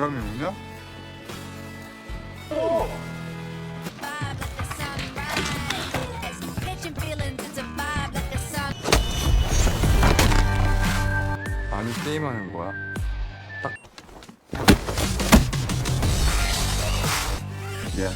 윤가민이냐? 많이 게임하는 거야. 딱. 예.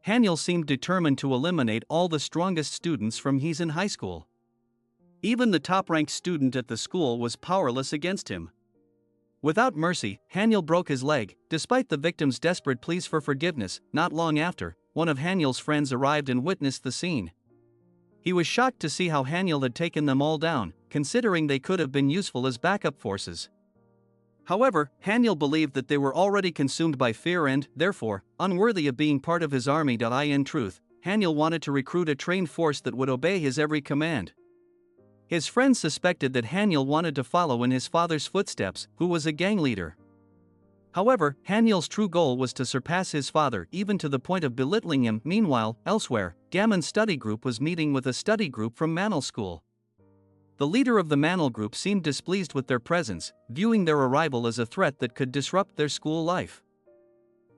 Hanyul seemed determined to eliminate all the strongest students from Heesan High School. Even the top-ranked student at the school was powerless against him. Without mercy, Hanyul broke his leg, despite the victim's desperate pleas for forgiveness. Not long after, one of Hanyul's friends arrived and witnessed the scene. He was shocked to see how Hanyul had taken them all down, considering they could have been useful as backup forces. However, Hanyul believed that they were already consumed by fear and, therefore, unworthy of being part of his army. In truth, Hanyul wanted to recruit a trained force that would obey his every command. His friends suspected that Hanyul wanted to follow in his father's footsteps, who was a gang leader. However, Hanyul's true goal was to surpass his father, even to the point of belittling him. Meanwhile, elsewhere, Ga-Min's study group was meeting with a study group from Manal School. The leader of the Manal group seemed displeased with their presence, viewing their arrival as a threat that could disrupt their school life.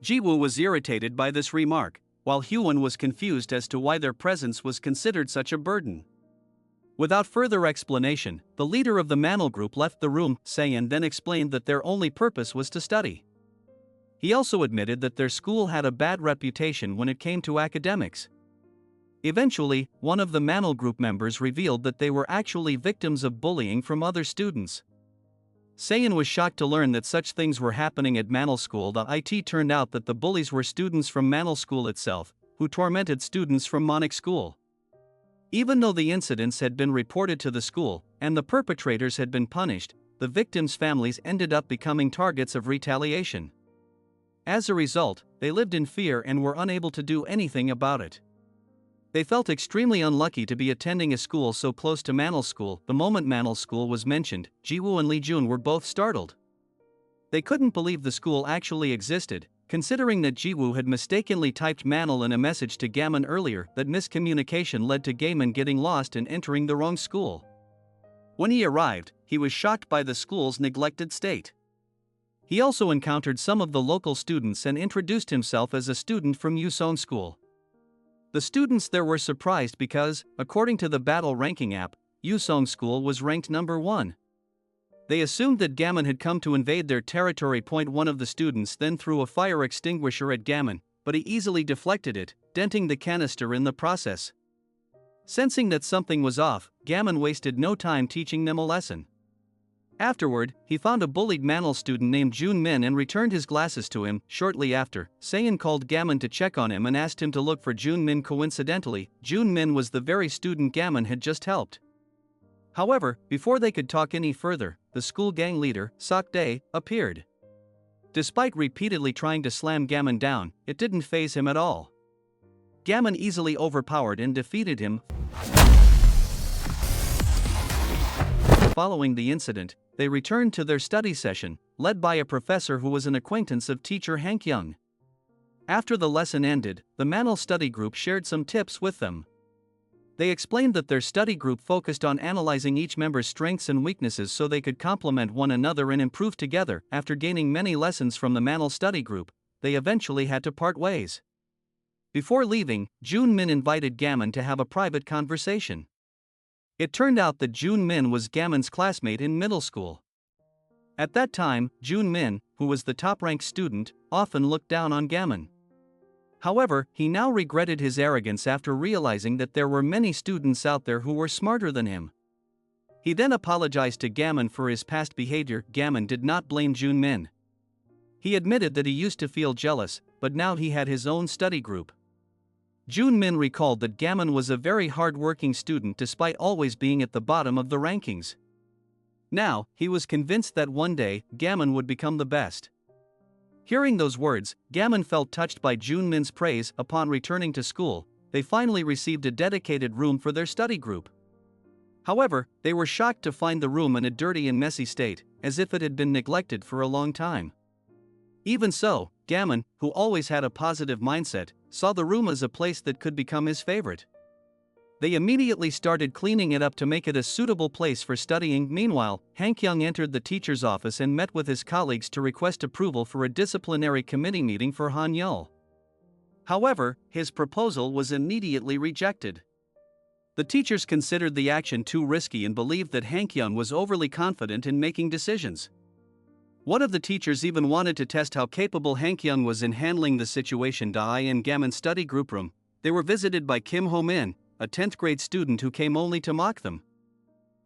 Jiwoo was irritated by this remark, while Hyun was confused as to why their presence was considered such a burden. Without further explanation, the leader of the Manal group left the room, saying then explained that their only purpose was to study. He also admitted that their school had a bad reputation when it came to academics. Eventually, one of the Manal group members revealed that they were actually victims of bullying from other students. Sayan was shocked to learn that such things were happening at Manal School. It turned out that the bullies were students from Manal School itself, who tormented students from Monik School. Even though the incidents had been reported to the school, and the perpetrators had been punished, the victims' families ended up becoming targets of retaliation. As a result, they lived in fear and were unable to do anything about it. They felt extremely unlucky to be attending a school so close to Manal School. The moment Manal School was mentioned, Jiwoo and Lee Jun were both startled. They couldn't believe the school actually existed, considering that Jiwoo had mistakenly typed Manal in a message to Ga-Min earlier. That miscommunication led to Ga-Min getting lost and entering the wrong school. When he arrived, he was shocked by the school's neglected state. He also encountered some of the local students and introduced himself as a student from Yusong School. The students there were surprised because, according to the battle ranking app, Yusong School was ranked number 1. They assumed that Ga-Min had come to invade their territory. One of the students then threw a fire extinguisher at Ga-Min, but he easily deflected it, denting the canister in the process. Sensing that something was off, Ga-Min wasted no time teaching them a lesson. Afterward, he found a bullied Manal student named Yoon-Min and returned his glasses to him. Shortly after, Sayan called Ga-Min to check on him and asked him to look for Yoon-Min. Coincidentally, Yoon-Min was the very student Ga-Min had just helped. However, before they could talk any further, the school gang leader, Sok-dae, appeared. Despite repeatedly trying to slam Ga-Min down, it didn't faze him at all. Ga-Min easily overpowered and defeated him. Following the incident, they returned to their study session, led by a professor who was an acquaintance of teacher Hank Young. After the lesson ended, the Manal study group shared some tips with them. They explained that their study group focused on analyzing each member's strengths and weaknesses so they could complement one another and improve together. After gaining many lessons from the Manal study group, they eventually had to part ways. Before leaving, Yoon-Min invited Ga-Min to have a private conversation. It turned out that Yoon-Min was Ga-Min's classmate in middle school. At that time, Yoon-Min, who was the top-ranked student, often looked down on Ga-Min. However, he now regretted his arrogance after realizing that there were many students out there who were smarter than him. He then apologized to Ga-Min for his past behavior. Ga-Min did not blame Yoon-Min. He admitted that he used to feel jealous, but now he had his own study group. Yoon-Min recalled that Ga-Min was a very hard-working student despite always being at the bottom of the rankings. Now, he was convinced that one day, Ga-Min would become the best. Hearing those words, Ga-Min felt touched by Yoon-Min's praise. Upon returning to school, they finally received a dedicated room for their study group. However, they were shocked to find the room in a dirty and messy state, as if it had been neglected for a long time. Even so, Ga-Min, who always had a positive mindset, saw the room as a place that could become his favorite. They immediately started cleaning it up to make it a suitable place for studying. Meanwhile, Han-kyung entered the teacher's office and met with his colleagues to request approval for a disciplinary committee meeting for Han-yeol. However, his proposal was immediately rejected. The teachers considered the action too risky and believed that Han-kyung was overly confident in making decisions. One of the teachers even wanted to test how capable Han-kyung was in handling the situation. In Ga-Min's study group room, they were visited by Kim Ho-min, a 10th grade student who came only to mock them.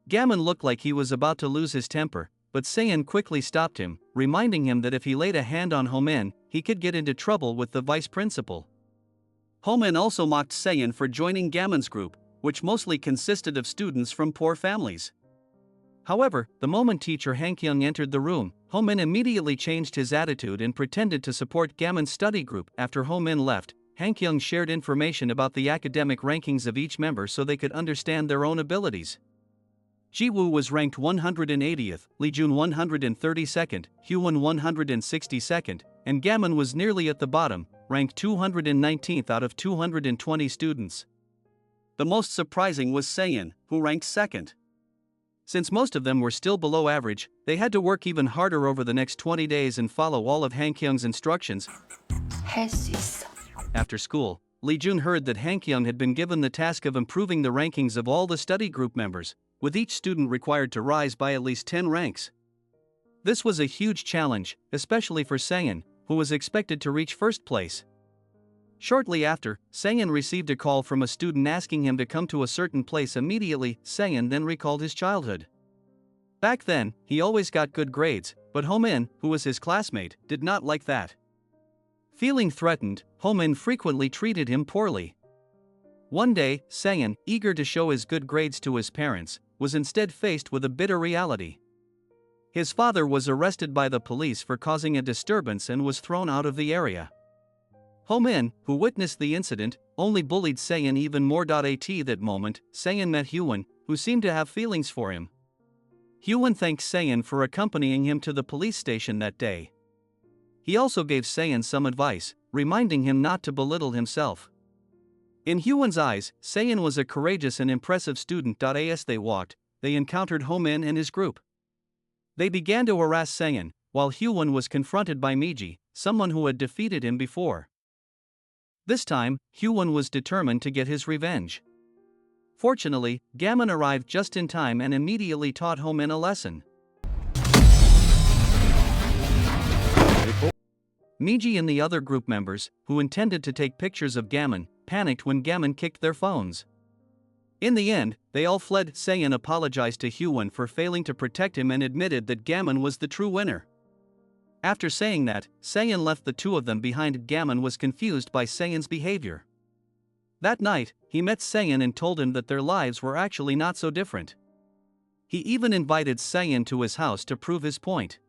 Ga-Min looked like he was about to lose his temper, but Saein quickly stopped him, reminding him that if he laid a hand on Ho-min, he could get into trouble with the vice principal. Ho-min also mocked Saein for joining Ga-Min's group, which mostly consisted of students from poor families. However, the moment teacher Han-kyung entered the room, Ho-min immediately changed his attitude and pretended to support Ga-Min's study group. After Ho-min left, Han-kyung shared information about the academic rankings of each member so they could understand their own abilities. Ji-woo was ranked 180th, Lee-jun 132nd, Hyewon 162nd, and Ga-Min was nearly at the bottom, ranked 219th out of 220 students. The most surprising was Saein, who ranked second. Since most of them were still below average, they had to work even harder over the next 20 days and follow all of Han-kyung's instructions. 할 수 있어. After school, Lee-jun heard that Han-kyung had been given the task of improving the rankings of all the study group members, with each student required to rise by at least 10 ranks. This was a huge challenge, especially for Saein, who was expected to reach first place. Shortly after, Saein received a call from a student asking him to come to a certain place immediately. Saein then recalled his childhood. Back then, he always got good grades, but Ho-min, who was his classmate, did not like that. Feeling threatened, Ho-min frequently treated him poorly. One day, Saein, eager to show his good grades to his parents, was instead faced with a bitter reality. His father was arrested by the police for causing a disturbance and was thrown out of the area. Ho-min, who witnessed the incident, only bullied Saein even more. At that moment, Saein met Hyewon, who seemed to have feelings for him. Hyewon thanked Saein for accompanying him to the police station that day. He also gave Saein some advice, reminding him not to belittle himself. In Hyewon's eyes, Saein was a courageous and impressive student. As they walked, they encountered Ho-min and his group. They began to harass Saein, while Hyewon was confronted by Miji, someone who had defeated him before. This time, Hyewon was determined to get his revenge. Fortunately, Ga-Min arrived just in time and immediately taught Ho-min a lesson. Miji and the other group members, who intended to take pictures of Ga-Min, panicked when Ga-Min kicked their phones. In the end, they all fled. Saein apologized to Hyewon for failing to protect him and admitted that Ga-Min was the true winner. After saying that, Saein left the two of them behind. Ga-Min was confused by Saein's behavior. That night, he met Saein and told him that their lives were actually not so different. He even invited Saein to his house to prove his point.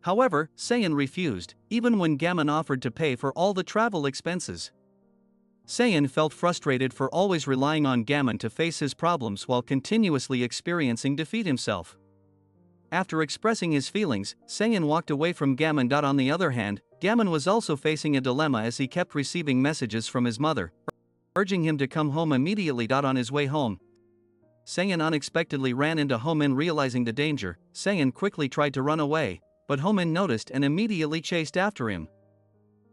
However, Saein refused, even when Ga-Min offered to pay for all the travel expenses. Saein felt frustrated for always relying on Ga-Min to face his problems while continuously experiencing defeat himself. After expressing his feelings, Saein walked away from Ga-Min. On the other hand, Ga-Min was also facing a dilemma as he kept receiving messages from his mother, urging him to come home immediately. On his way home, Saein unexpectedly ran into Ho-min. Realizing the danger, Saein quickly tried to run away, but Ho-min noticed and immediately chased after him.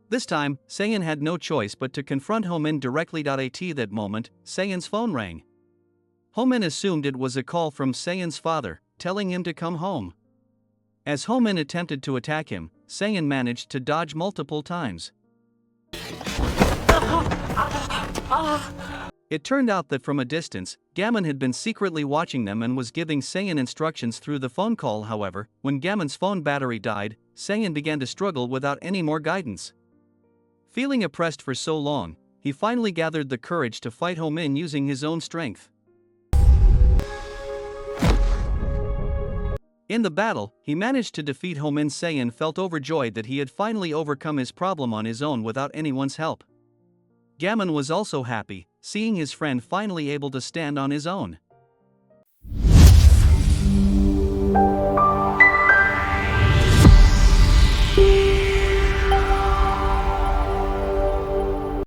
This time, Saein had no choice but to confront Ho-min directly. At that moment, Saein's phone rang. Ho-min assumed it was a call from Saein's father, telling him to come home. As Ho-min attempted to attack him, Saein managed to dodge multiple times. It turned out that from a distance, Ga-Min had been secretly watching them and was giving Saein instructions through the phone call. However, when Ga-Min's phone battery died, Saein began to struggle without any more guidance. Feeling oppressed for so long, he finally gathered the courage to fight Ho-min using his own strength. In the battle, he managed to defeat Ho-min. Saein felt overjoyed that he had finally overcome his problem on his own without anyone's help. Ga-Min was also happy, seeing his friend finally able to stand on his own.